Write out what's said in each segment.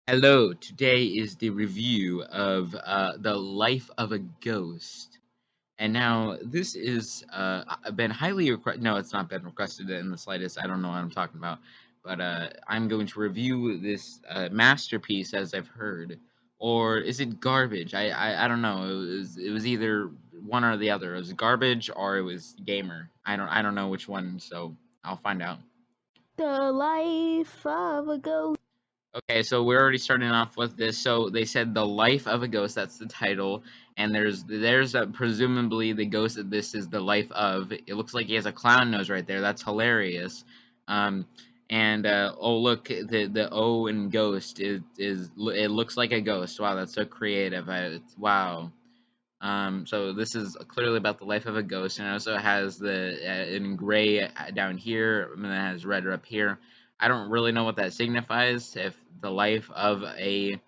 Hello, today is the review of The Life of a Ghost. And now this is been highly requested. No, it's not been requested in the slightest. I don't know what I'm talking about. But I'm going to review this masterpiece as I've heard. Or is it garbage? I don't know. It was either one or the other. It was garbage or it was gamer. I don't know which one, so I'll find out. The life of a ghost. Okay, so we're already starting off with this. So they said the life of a ghost. That's the title, and there's presumably the ghost that this is the life of. It looks like he has a clown nose right there. That's hilarious. Um, and oh look, the O in ghost is it looks like a ghost. Wow, that's so creative. Wow. So this is clearly about the life of a ghost, and it also has the in gray down here, and then it has red up here. I don't really know what that signifies. If the life of a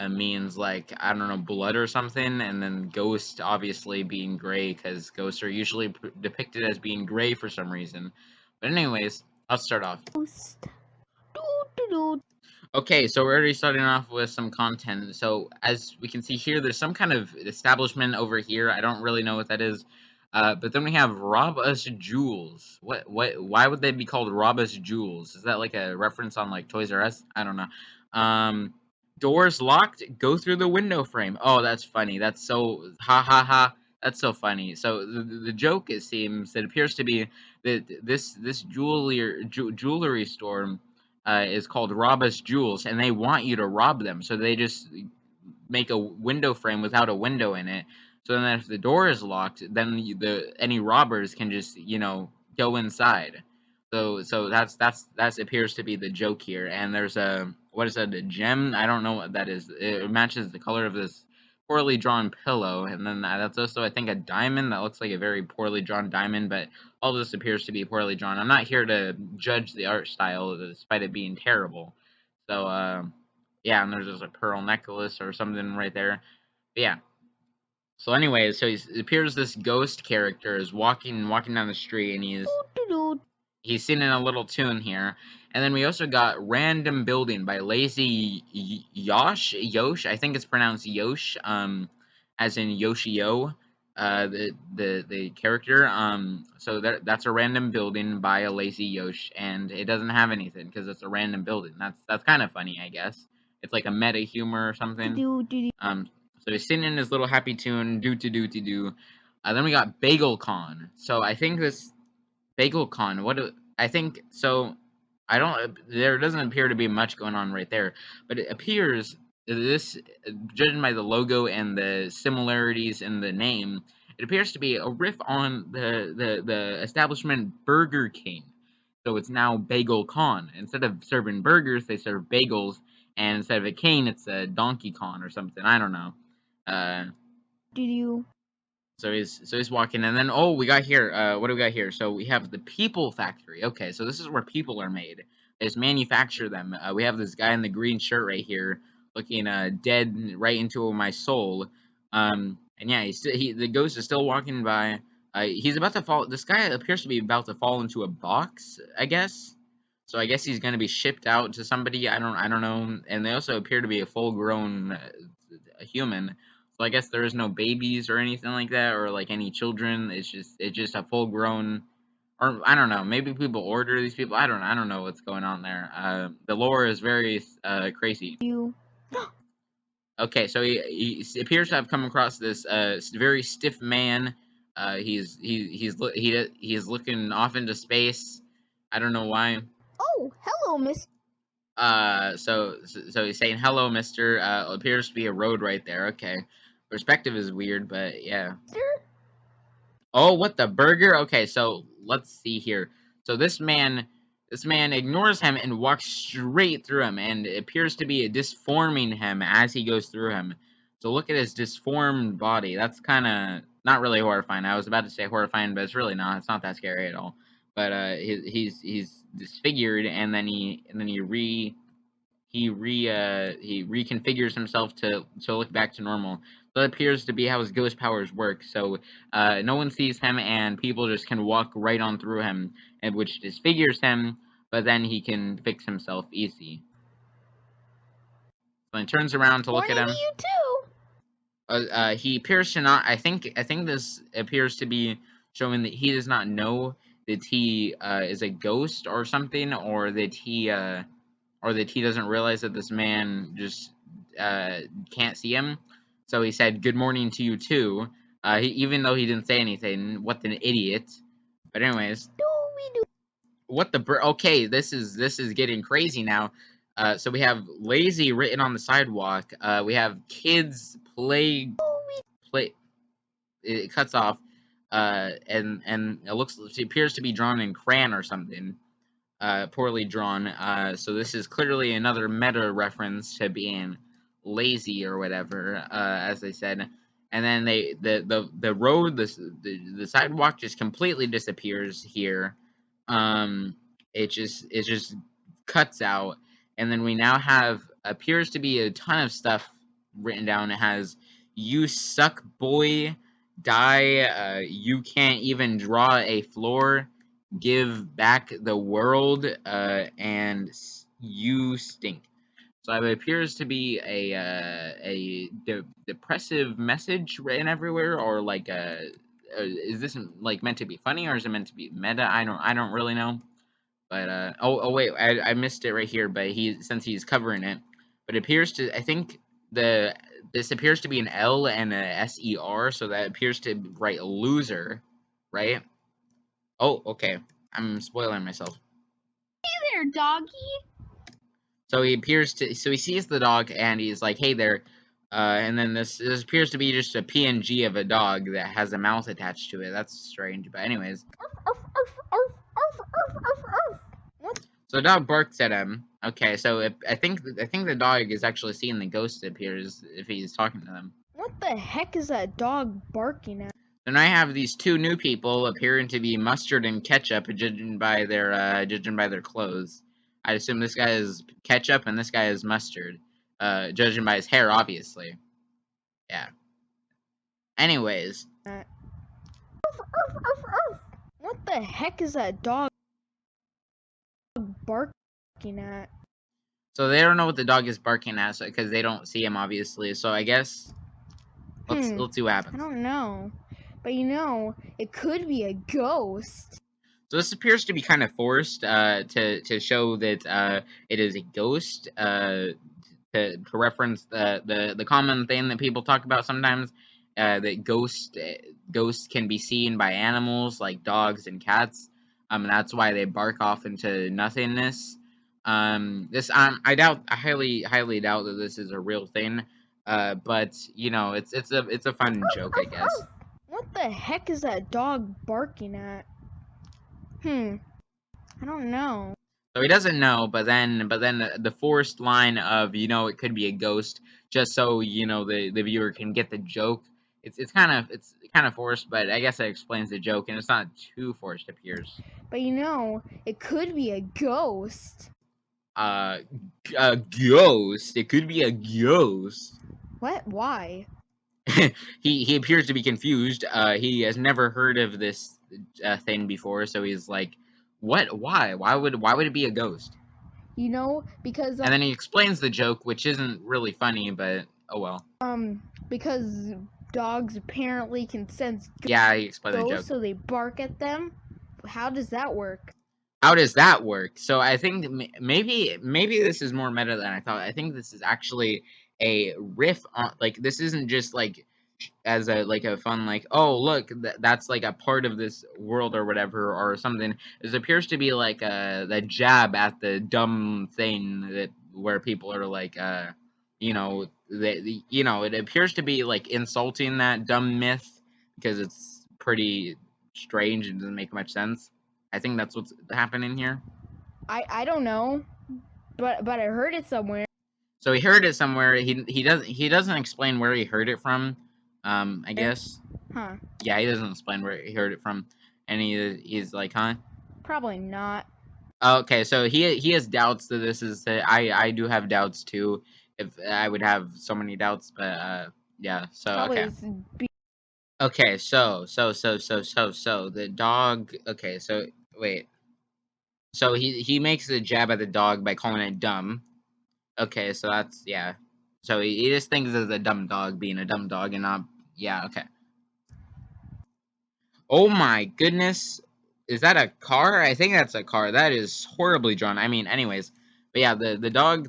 means like I don't know blood or something, and then ghost obviously being gray because ghosts are usually depicted as being gray for some reason. But anyways, let's start off. Doo-doo-doo. Okay, so we're already starting off with some content. So as we can see here, there's some kind of establishment over here. I don't really know what that is. But then we have Rob Us Jewels. Why would they be called Rob Us Jewels? Is that like a reference on like Toys R Us? I don't know. Um, Doors locked, go through the window frame. Oh, that's funny. That's so, ha ha ha. That's so funny. So the joke, it seems, it appears to be that this jewelry store is called Rob Us Jewels, and they want you to rob them. So they just make a window frame without a window in it. So then, if the door is locked, then any robbers can just go inside. So that appears to be the joke here. And there's a what is that? A gem? I don't know what that is. It matches the color of this poorly drawn pillow, and then that's also I think a diamond that looks like a very poorly drawn diamond, but all this appears to be poorly drawn. I'm not here to judge the art style despite it being terrible. So yeah, and there's just a pearl necklace or something right there. But yeah. So anyway, so it appears this ghost character is walking down the street, and Doo-doo-doo. he's singing a little tune here. And then we also got Random Building by Lazy Yosh. I think it's pronounced Yosh, as in Yoshio, the character. So that's a random building by a Lazy Yosh, and it doesn't have anything because it's a random building. That's kind of funny, I guess. It's like a meta humor or something. Doo-doo-doo. So he's singing his little happy tune, doo to doo to doo. Then we got Bagel Con. So I think this Bagel Con. I think so. I don't. There doesn't appear to be much going on right there, but it appears this, judging by the logo and the similarities in the name, it appears to be a riff on the establishment Burger King. So it's now Bagel Con. Instead of serving burgers, they serve bagels, and instead of a cane, it's a Donkey Con or something. I don't know. Uh, Doo-doo. so he's walking, and then we got here. What do we got here? So we have the People Factory. Okay, so this is where people are made. They just manufacture them. We have this guy in the green shirt right here, looking dead right into my soul. And yeah, the ghost is still walking by. He's about to fall. This guy appears to be about to fall into a box, I guess. So I guess he's gonna be shipped out to somebody. I don't know. And they also appear to be a full grown human. So I guess there is no babies or anything like that, or like any children. It's just a full grown, or I don't know. Maybe people order these people. I don't know what's going on there. The lore is very crazy. Doo. Okay, so he appears to have come across this very stiff man. He is looking off into space. I don't know why. Oh, hello, Miss. So he's saying hello, Mister. Appears to be a road right there. Okay, perspective is weird, but yeah. Oh, what the burger? Okay, so let's see here. So this man ignores him and walks straight through him, and it appears to be disforming him as he goes through him. So look at his disformed body. That's kind of not really horrifying. I was about to say horrifying, but it's really not. It's not that scary at all. But he's disfigured, and then he reconfigures himself to look back to normal. So that appears to be how his ghost powers work. So no one sees him, and people just can walk right on through him, and which disfigures him. But then he can fix himself easy. So he turns around to look at Morning him. to you too. He appears to not. I think this appears to be showing that he does not know that he is a ghost or something, or that he doesn't realize that this man just can't see him. So he said, "Good morning to you too," even though he didn't say anything. What an idiot! But anyways, what the okay, this is getting crazy now. So we have lazy written on the sidewalk. We have kids play. It cuts off, and it appears to be drawn in crayon or something. Poorly drawn. So this is clearly another meta reference to being lazy or whatever, as they said. And then the road, the sidewalk just completely disappears here. It just cuts out, and then we now have appears to be a ton of stuff written down. It has "You suck, boy." Die. You can't even draw a floor. Give back the world. And you stink. So it appears to be a depressive message written everywhere, or like is this like meant to be funny, or is it meant to be meta? I don't really know. But oh wait, I missed it right here. But since he's covering it, but it appears to this appears to be an L and a SER, so that appears to write loser, right? Oh, okay. I'm spoiling myself. Hey there, doggy. So he sees the dog and he's like, "Hey there," and then this appears to be just a PNG of a dog that has a mouth attached to it. That's strange, but anyways. So the dog barks at him. Okay, so I think the dog is actually seeing the ghost appears if he's talking to them. What the heck is that dog barking at? Then I have these two new people appearing to be mustard and ketchup, judging by their clothes. I assume this guy is ketchup and this guy is mustard, judging by his hair, obviously. Yeah. Anyways. What the heck is that dog barking at? So they don't know what the dog is barking at, because they don't see him, obviously. So I guess let's see what happens. I don't know, but it could be a ghost. So this appears to be kind of forced to show that it is a ghost, to reference the common thing that people talk about sometimes, that ghosts can be seen by animals like dogs and cats. And that's why they bark off into nothingness. I highly doubt that this is a real thing. But it's a fun joke, I guess. What the heck is that dog barking at? I don't know. So he doesn't know, but then the forced line of it could be a ghost, just so the viewer can get the joke. It's kind of forced, but I guess that explains the joke, and it's not too forced, appears. But it could be a ghost. A ghost. It could be a ghost. What? Why? He appears to be confused. He has never heard of this thing before, so he's like, "What? Why? Why would it be a ghost?" Because and then he explains the joke, which isn't really funny, but oh well. Because dogs apparently can sense Yeah, he explained the joke. so they bark at them. How does that work? How does that work? So I think maybe this is more meta than I thought. I think this is actually a riff on, like, this isn't just like as a fun, like, oh look, that's like a part of this world or whatever or something. This appears to be like the jab at the dumb thing that where people are like it appears to be like insulting that dumb myth because it's pretty strange and doesn't make much sense. I think that's what's happening here. I don't know, but I heard it somewhere. So he heard it somewhere. He doesn't explain where he heard it from. I guess. Huh? Yeah, he doesn't explain where he heard it from, and he's like, huh? Probably not. Okay, so he has doubts that this is. I do have doubts too. If I would have so many doubts, but yeah. So Probably okay. Okay, so the dog. Okay, so wait. So he makes the jab at the dog by calling it dumb. Okay, so that's, yeah. So he just thinks it's a dumb dog being a dumb dog and not. Yeah, okay. Oh my goodness. Is that a car? I think that's a car. That is horribly drawn. I mean, anyways. But yeah, the dog,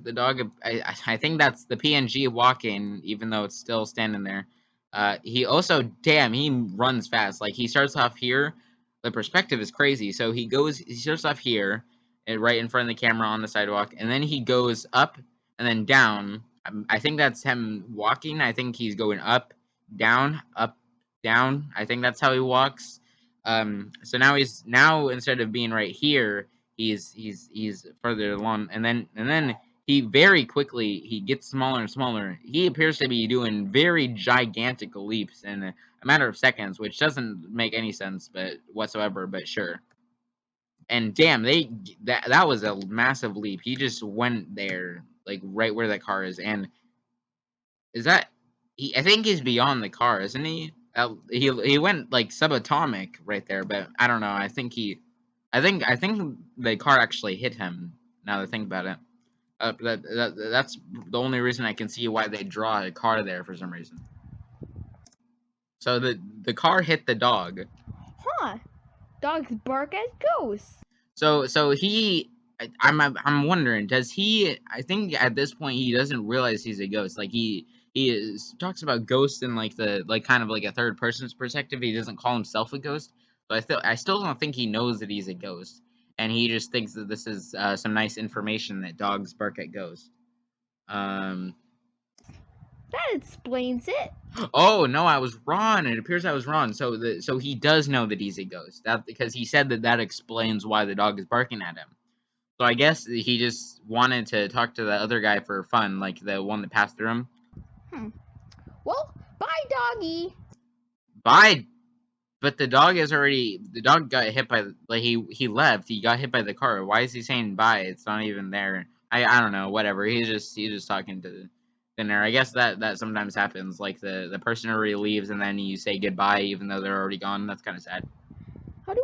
I think that's the PNG walking, even though it's still standing there. He also, damn, he runs fast. Like, he starts off here. The perspective is crazy. So he starts off here, right in front of the camera on the sidewalk, and then he goes up and then down. I think that's him walking. I think he's going up, up, down. I think that's how he walks. So now instead of being right here, he's further along, and then he very quickly he gets smaller and smaller. He appears to be doing very gigantic leaps in a matter of seconds, which doesn't make any sense, but whatsoever. But sure. And damn, that was a massive leap. He just went there, like right where that car is, and is that I think he's beyond the car, isn't he? He went like subatomic right there, but I don't know. I think the car actually hit him. Now that I think about it, that's the only reason I can see why they draw a car there for some reason. So the car hit the dog. Huh? Dogs bark at ghosts. So I'm wondering, does he? I think at this point he doesn't realize he's a ghost. Like talks about ghosts in like the kind of like a third person's perspective. He doesn't call himself a ghost, but I still don't think he knows that he's a ghost, and he just thinks that this is some nice information that dogs bark at ghosts. That explains it. Oh no, I was wrong. It appears I was wrong. So he does know that he's a ghost. That because he said that explains why the dog is barking at him. So I guess he just wanted to talk to the other guy for fun, like the one that passed through him. Well, bye, doggy. Bye. But the dog got hit by he left. He got hit by the car. Why is he saying bye? It's not even there. I don't know. Whatever. He's just talking to thin air. I guess that sometimes happens. Like the person already leaves and then you say goodbye even though they're already gone. That's kind of sad. How do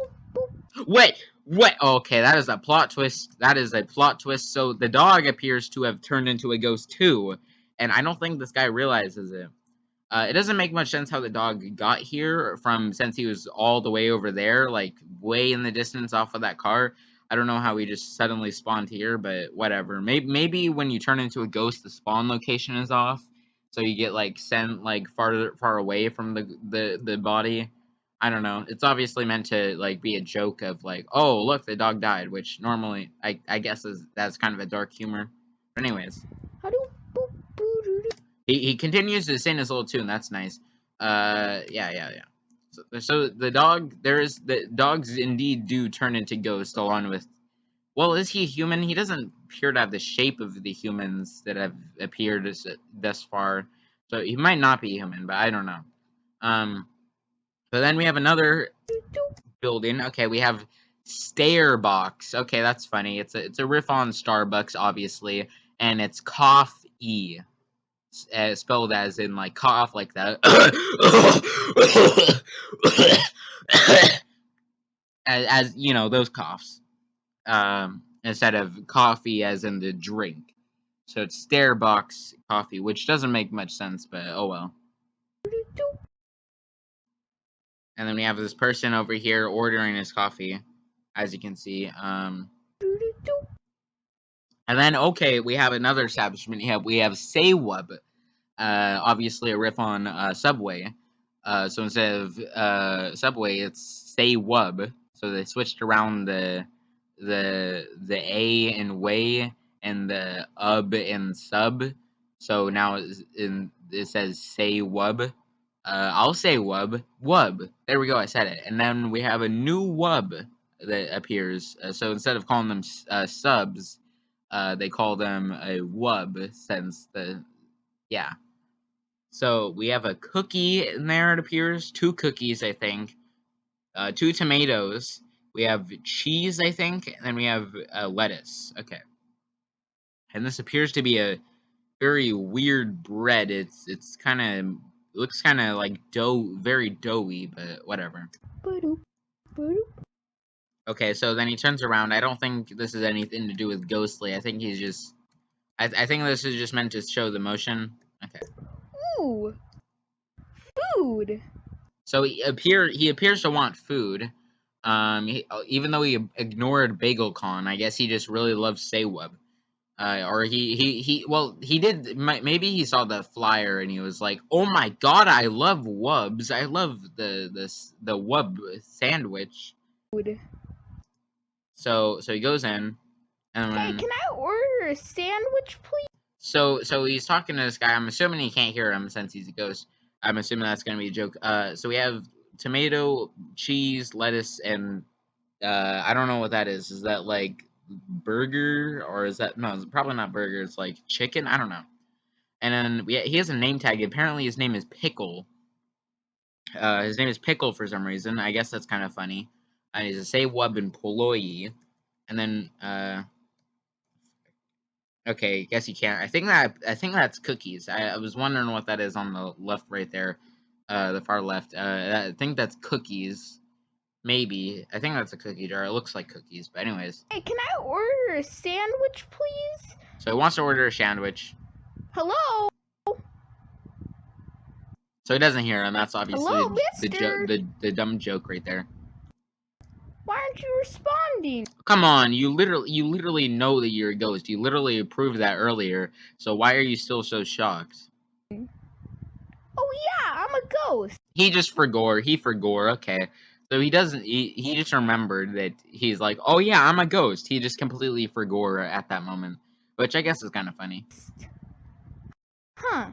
Wait, what? Okay, that is a plot twist. That is a plot twist. So the dog appears to have turned into a ghost too, and I don't think this guy realizes it. It doesn't make much sense how the dog got here since he was all the way over there, like way in the distance off of that car. I don't know how he just suddenly spawned here, but whatever. Maybe when you turn into a ghost, the spawn location is off, so you get like sent like far away from the body. I don't know. It's obviously meant to like be a joke of like, oh look, the dog died, which normally I guess that's kind of a dark humor. But anyways. How do He continues to sing his little tune. That's nice. Yeah. So the dogs indeed do turn into ghosts along with. Well, is he human? He doesn't appear to have the shape of the humans that have appeared thus far. So he might not be human, but I don't know. But then we have another building. Okay, we have Starebox. Okay, that's funny. It's a riff on Starbucks, obviously, and it's cough-e. Spelled as in like cough like that. as you know, those coughs. Instead of coffee as in the drink. So it's Starebox coffee, which doesn't make much sense, but oh well. And then we have this person over here ordering his coffee, as you can see. And then okay, we have another establishment. We have Saywub. Obviously a riff on Subway. So instead of Subway, it's Say Wub. So they switched around the A in way and the in sub. So now it says Say Wub. I'll say Wub. Wub. There we go. I said it. And then we have a new Wub that appears. So instead of calling them subs, they call them a Wub since yeah. So we have a cookie in there, it appears. 2 cookies, I think. 2 tomatoes. We have cheese, I think. And then we have lettuce. Okay. And this appears to be a very weird bread. It's kind of looks kind of like dough, very doughy, but whatever. Okay, so then he turns around. I don't think this has anything to do with ghostly. I think he's just I think this is just meant to show the motion. Okay. Ooh, food. So he appears to want food. Even though he ignored BagelCon, I guess he just really loves Saywub. Or he did. Maybe he saw the flyer and he was like, "Oh my god, I love wubs. I love the wub sandwich." Food. So he goes in Hey, and can I order a sandwich, please? so he's talking to this guy. I'm assuming he can't hear him since he's a ghost. I'm assuming that's gonna be a joke. So we have tomato, cheese, lettuce, and I don't know what that is. Is that like burger or is that no? It's probably not burger. It's like chicken. I don't know. And then he has a name tag. Apparently, his name is Pickle. His name is Pickle for some reason. I guess that's kind of funny. He's a say wub and Poloi. And then okay, guess you can't. I think that's cookies. I was wondering what that is on the left, right there, the far left. I think that's cookies. Maybe I think that's a cookie jar. It looks like cookies, but anyways. Hey, can I order a sandwich, please? So he wants to order a sandwich. Hello? So he doesn't hear him. That's obviously Hello, mister? the dumb joke right there. Why aren't you responding? Come on, you literally know that you're a ghost. You literally proved that earlier. So why are you still so shocked? Oh yeah, I'm a ghost. He just forgore. He forgore. Okay. So he doesn't. He just remembered that he's like, oh yeah, I'm a ghost. He just completely forgore at that moment, which I guess is kind of funny. Huh.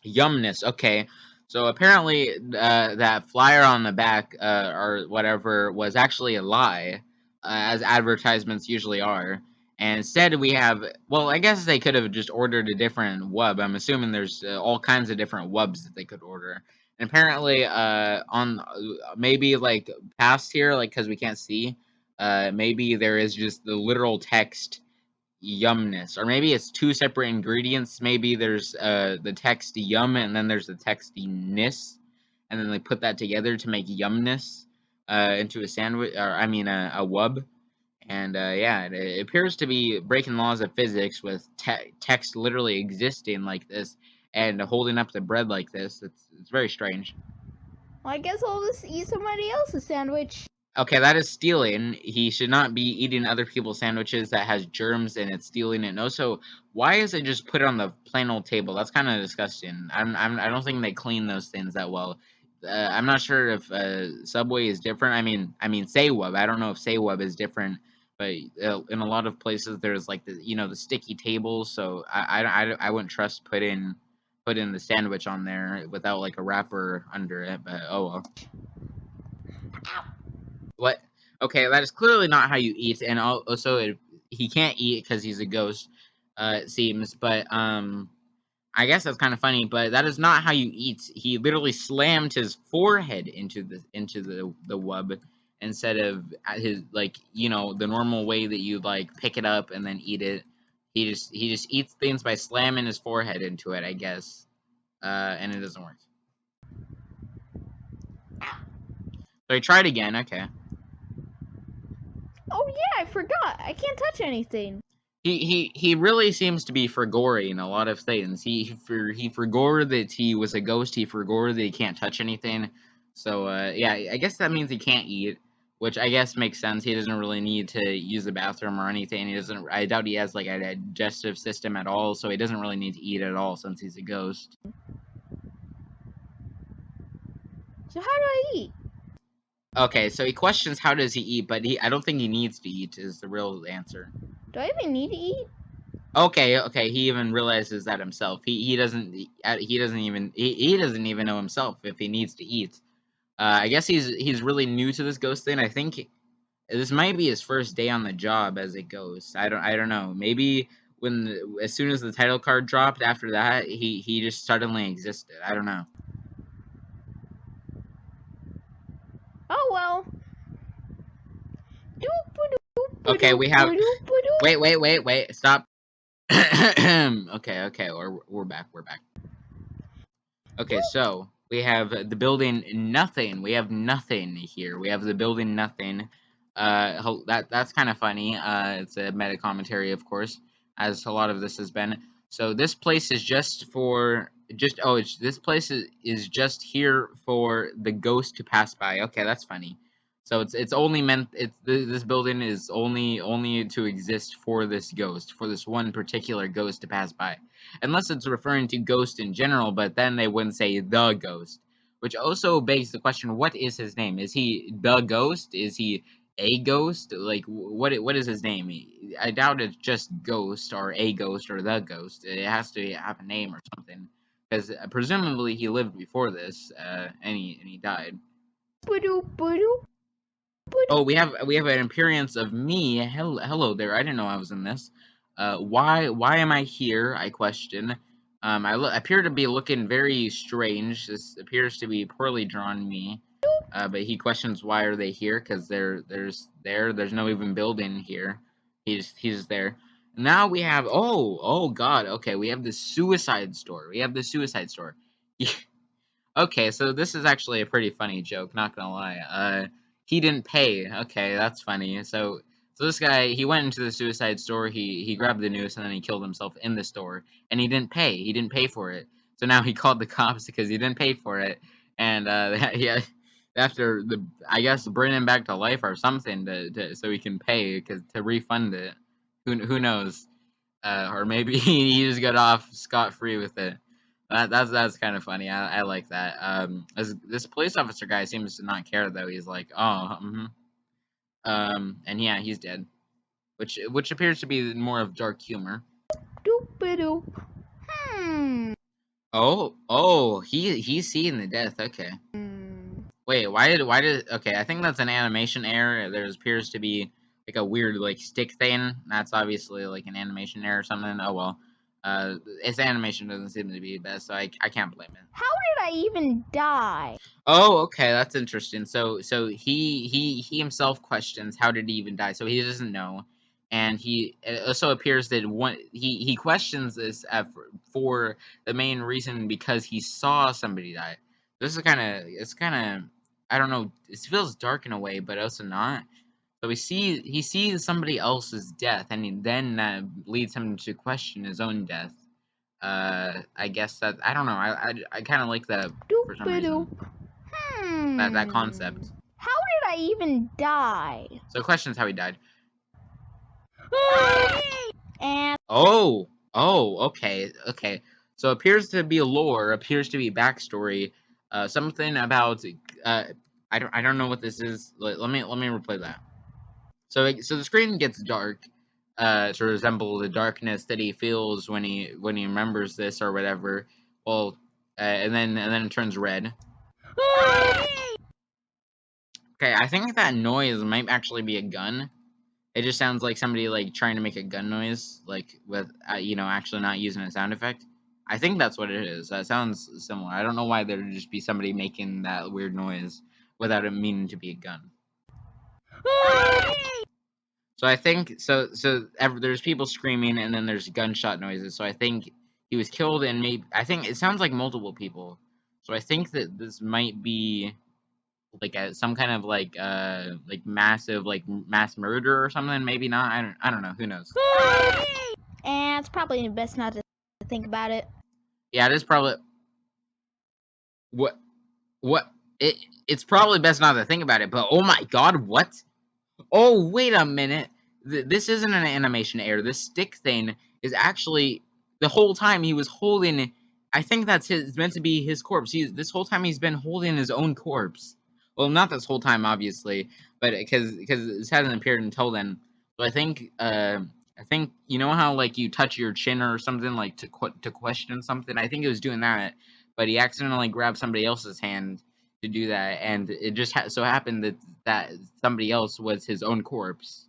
Yumness. Okay. So apparently, that flyer on the back, or whatever, was actually a lie, as advertisements usually are. And instead, we have. Well, I guess they could have just ordered a different wub. I'm assuming there's all kinds of different wubs that they could order. And apparently, on maybe like past here, like because we can't see, maybe there is just the literal text yumness, or maybe it's two separate ingredients. Maybe there's the text yum and then there's the text ness, and then they put that together to make yumness into a sandwich, or I mean a wub. And yeah, it appears to be breaking laws of physics with text literally existing like this and holding up the bread like this. It's very strange. Well, I guess I'll just eat somebody else's sandwich. Okay, that is stealing. He should not be eating other people's sandwiches that has germs and it's stealing it. And also, why is it just put on the plain old table? That's kind of disgusting. I don't think they clean those things that well. I'm not sure if Subway is different. I mean Saywub. I don't know if Saywub is different, but in a lot of places there's like the sticky tables. So I wouldn't trust putting the sandwich on there without like a wrapper under it. But oh well. What? Okay, that is clearly not how you eat, and also he can't eat because he's a ghost. It seems, but I guess that's kind of funny. But that is not how you eat. He literally slammed his forehead into the wub instead of at his the normal way that you like pick it up and then eat it. He just eats things by slamming his forehead into it, I guess. And it doesn't work. So he tried again. Okay. Oh yeah, I forgot. I can't touch anything. He really seems to be forgoring a lot of things. He forgore that he was a ghost. He forgore that he can't touch anything. So yeah, I guess that means he can't eat, which I guess makes sense. He doesn't really need to use the bathroom or anything. He doesn't. I doubt he has like a digestive system at all, so he doesn't really need to eat at all since he's a ghost. So how do I eat? Okay, so he questions how does he eat, but I don't think he needs to eat is the real answer. Do I even need to eat? Okay. He even realizes that himself. He doesn't even know himself if he needs to eat. I guess he's really new to this ghost thing. I think this might be his first day on the job as a ghost. I don't know. Maybe as soon as the title card dropped, after that he just suddenly existed. I don't know. Oh well. Okay, we have. Wait. Stop. Okay. We're back. Okay, so we have the building nothing. We have nothing here. We have the building nothing. That's kind of funny. It's a meta commentary, of course, as a lot of this has been. So this place is just for this place is just here for the ghost to pass by. Okay, that's funny. So it's only meant this building is only to exist for this ghost, for this one particular ghost to pass by. Unless it's referring to ghost in general, but then they wouldn't say the ghost. Which also begs the question, what is his name? Is he the ghost? Is he a ghost? Like, what is his name? I doubt it's just ghost or a ghost or the ghost. It has to have a name or something, because presumably he lived before this, and he died. Boodoo, boodoo. Oh, we have an appearance of me. Hello there. I didn't know I was in this. Why am I here? I question. Appear to be looking very strange. This appears to be poorly drawn me. But he questions why are they here? Because there's no even building here. He's there. Now we have oh god. Okay, we have the suicide store. We have the suicide store. Okay, so this is actually a pretty funny joke, not gonna lie. He didn't pay. Okay, that's funny. So this guy, he went into the suicide store, he grabbed the noose, and then he killed himself in the store, and he didn't pay. He didn't pay for it. So now he called the cops because he didn't pay for it, and yeah, after I guess bring him back to life or something so he can pay to refund it. Who knows? Or maybe he just got off scot free with it. That's kind of funny. I like that. This police officer guy seems to not care though. He's like, oh, and yeah, he's dead, which appears to be more of dark humor. Doop-a-doop. He's seeing the death. Okay. Hmm. Wait, why did okay, I think that's an animation error. There appears to be like a weird like stick thing. That's obviously like an animation error or something. Oh well. Its animation doesn't seem to be the best, so I can't blame it. How did I even die? Oh, okay, that's interesting. So he himself questions how did he even die? So he doesn't know, and it also appears that he questions this for the main reason because he saw somebody die. This is kind of I don't know. It feels dark in a way, but also not. So he sees somebody else's death, and then that leads him to question his own death. I guess that I don't know. I kind of like that for some reason. Doop-a-doop. That concept. How did I even die? So questions how he died. And Okay. So appears to be lore, appears to be backstory, something about I don't know what this is. Let me replay that. So the screen gets dark, to resemble the darkness that he feels when he remembers this or whatever. Well, and then it turns red. Okay, I think that noise might actually be a gun. It just sounds like somebody like trying to make a gun noise, like with actually not using a sound effect. I think that's what it is. That sounds similar. I don't know why there'd just be somebody making that weird noise without it meaning to be a gun. So I think there's people screaming and then there's gunshot noises. So I think he was killed and maybe I think it sounds like multiple people. So I think that this might be like some kind of like massive like mass murder or something. Maybe not. I don't know. Who knows? and it's probably best not to think about it. Yeah, it is probably what it's probably best not to think about it. But oh my god, what? Oh wait a minute. This isn't an animation error. This stick thing is actually the whole time he was holding. I think that's meant to be his corpse. This whole time he's been holding his own corpse. Well, not this whole time, obviously, but because this hasn't appeared until then. So I think you know how like you touch your chin or something like to question something. I think he was doing that, but he accidentally grabbed somebody else's hand to do that, and it just so happened that somebody else was his own corpse,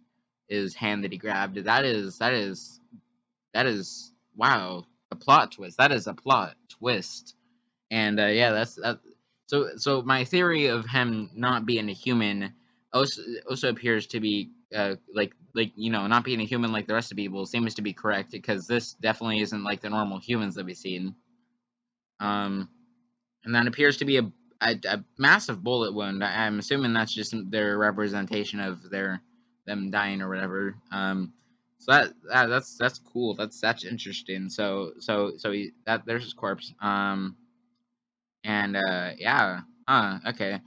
his hand that he grabbed. That is wow, a plot twist. That is a plot twist, and yeah, that's that. So my theory of him not being a human also appears to be like not being a human like the rest of people seems to be correct because this definitely isn't like the normal humans that we've seen. And that appears to be a massive bullet wound. I'm assuming that's just their representation of them dying or whatever. So that's cool. That's interesting. That there's his corpse. And yeah. Okay.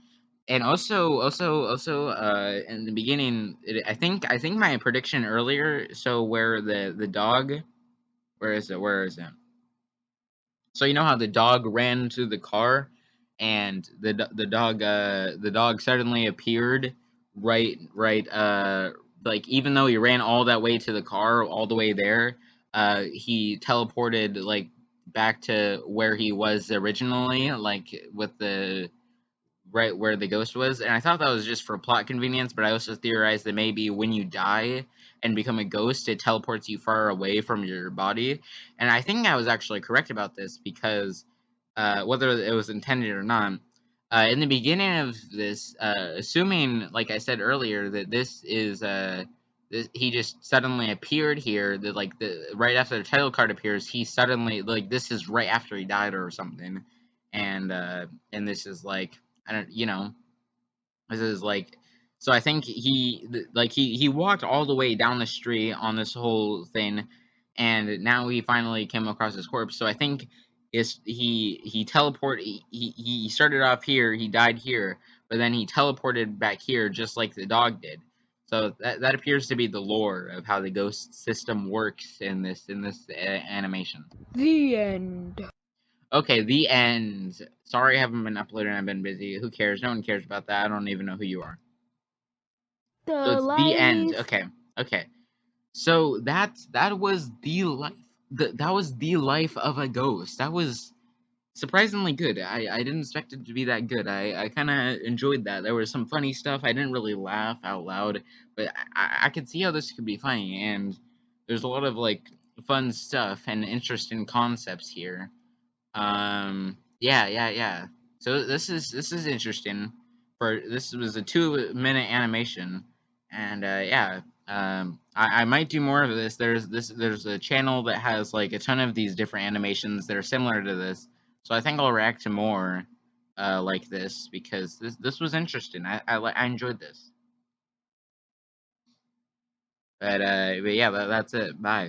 And also in the beginning, I think my prediction earlier. So where the dog, where is it? Where is it? So you know how the dog ran to the car, and the dog suddenly appeared right like even though he ran all that way to the car, all the way there, he teleported like back to where he was originally, like with the right where the ghost was. And I thought that was just for plot convenience, but I also theorized that maybe when you die and become a ghost, it teleports you far away from your body. And I think I was actually correct about this because whether it was intended or not, in the beginning of this, assuming, like I said earlier, that this is he just suddenly appeared here. That like the right after the title card appears, he suddenly like this is right after he died or something, and this is like I don't, this is like, so I think he walked all the way down the street on this whole thing, and now he finally came across his corpse. So I think is he teleport he started off here, he died here, but then he teleported back here just like the dog did. So that appears to be the lore of how the ghost system works in this animation. The end. Okay, the end. Sorry I haven't been uploading. I've been busy. Who cares? No one cares about that. I don't even know who you are. So The it's the end. life. Okay. Okay. So that was the life. That was the life of a ghost. That was surprisingly good. I didn't expect it to be that good. I kind of enjoyed that. There was some funny stuff. I didn't really laugh out loud, but I could see how this could be funny. And there's a lot of like fun stuff and interesting concepts here. Yeah. So this is interesting. For this was a 2 minute animation, and yeah. I might do more of this. There's a channel that has like a ton of these different animations that are similar to this. So I think I'll react to more like this because this was interesting. I enjoyed this. But yeah, that's it. Bye.